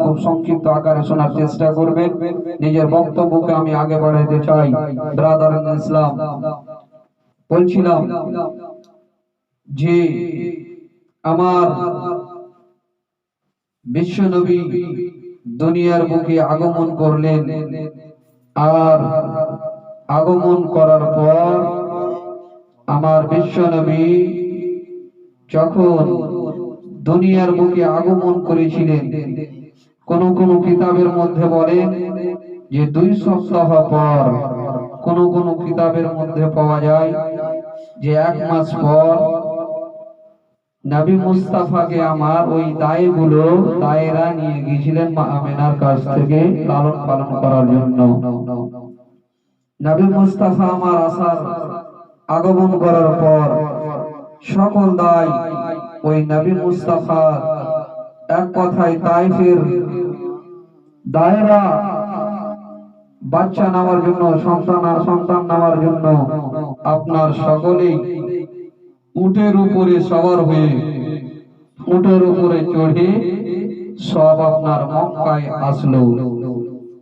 খুব সংক্ষিপ্ত আকারে শোনার চেষ্টা করবেন। নিজের বক্তব্যকে আমি আগে বাড়াইতে চাই। ব্রাদার ইসলাম, বলছিলাম যে আমার বিশ্বনবী দুনিয়ার বুকে আগমন করলেন, আর আগমন করার পর আমার বিশ্বনবী যখন দুনিয়ার বুকে আগমন করেছিলেন, কোন কোন কিতাবের মধ্যে বলেন যে 2 সপ্তাহ পর, কোন কোন কিতাবের মধ্যে পাওয়া যায় যে 1 মাস পর নবী মুস্তাফাকে আমার ওই দায়েরা নিয়ে গিয়েছিলেন মা আমেনার কাছ থেকে লালন পালন করার জন্য। নবী মুস্তাফা আমার আসার আগমন করার পর সকল দায় ওই নবী মুস্তাফা, এক কথায় তাইফের দায়েরা বাচ্চা নেওয়ার জন্য, সন্তান নেওয়ার জন্য আপনার সকলেই উটের উপরে সওয়ার হয়ে, উটের উপরে চড়ে সব আপনার মক্কায় আসলো।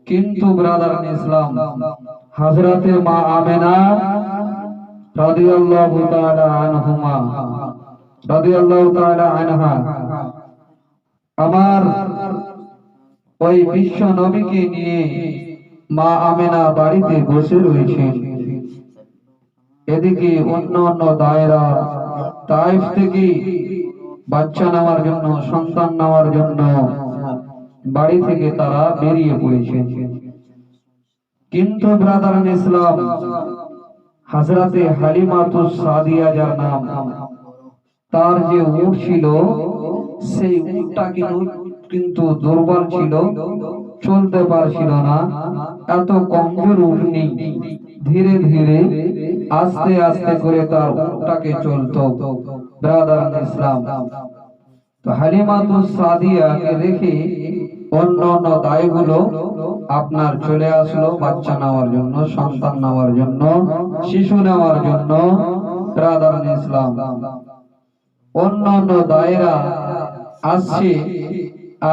কিন্তু ব্রাদার ইসলাম, হযরতে মা আমেনা রাদিয়াল্লাহু তাআলা আনহুমা, রাদিয়াল্লাহু তাআলা আনহা আমার ওই বিশ্ব নবীকে নিয়ে মা আমেনা বাড়িতে বসে রয়েছেন। এদিকে অন্য অন্য দায়েরা তাইফ থেকে বাচ্চা নেওয়ার জন্য, সন্তান নেওয়ার জন্য বাড়ি থেকে তারা বেরিয়ে পড়েছে। কিন্তু ব্রাদার ইসলাম, হযরতে হালিমাতুস সাদিয়া যার নাম, তার যে উট ছিল, সেই উটটা কিন্তু দুর্বল ছিল, চলতে পারছিল না। এত কমজোর উট নেই, ধীরে ধীরে আস্তে আস্তে করে তার উটটাকে চলতো। ব্রাদার ইসলাম, তো হালিমাতুস সাদিয়াকে রেখে অন্য অন্য দায়গুলো আপনার চলে আসলো বাচ্চা নেওয়ার জন্য, সন্তান নেওয়ার জন্য, শিশু নেওয়ার জন্য। ব্রাদার ইসলাম, অন্য অন্য দায়েরা আসছে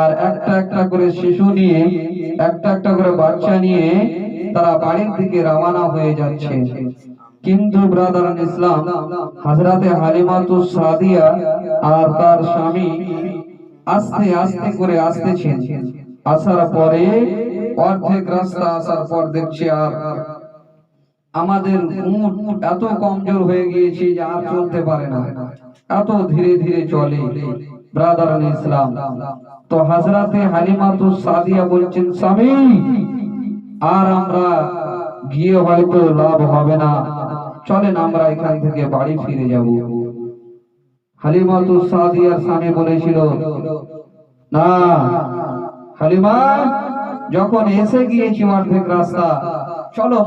আর একটা একটা করে শিশু নিয়ে, একটা একটা করে বাচ্চা নিয়ে তারা বাড়ির দিকে রওনা হয়ে যাচ্ছে। কিন্তু ব্রাদার ইসলাম, হযরতে হালিমাতুস সাদিয়া আর তার স্বামী আস্তে আস্তে করে আসতেছেন। আসার পরে অর্ধেক রাস্তা আসার পর দেখছে আর আমাদের উট এত কমজোর হয়ে গিয়েছে যে আর চলতে পারে না, এত ধীরে ধীরে চলে। ব্রাদার ইসলাম, তো হযরতে হালিমাতুস সাদিয়া বলছেন, স্বামী আর আমরা গিয়ে হয়তো লাভ হবে না, চলেন আমরা এখান থেকে বাড়ি ফিরে যাব। হালিমাতুস সাদিয়ার স্বামী বলেছিল, না হালিমা, যখন এসে গিয়েছি অর্ধেক রাস্তা, চলো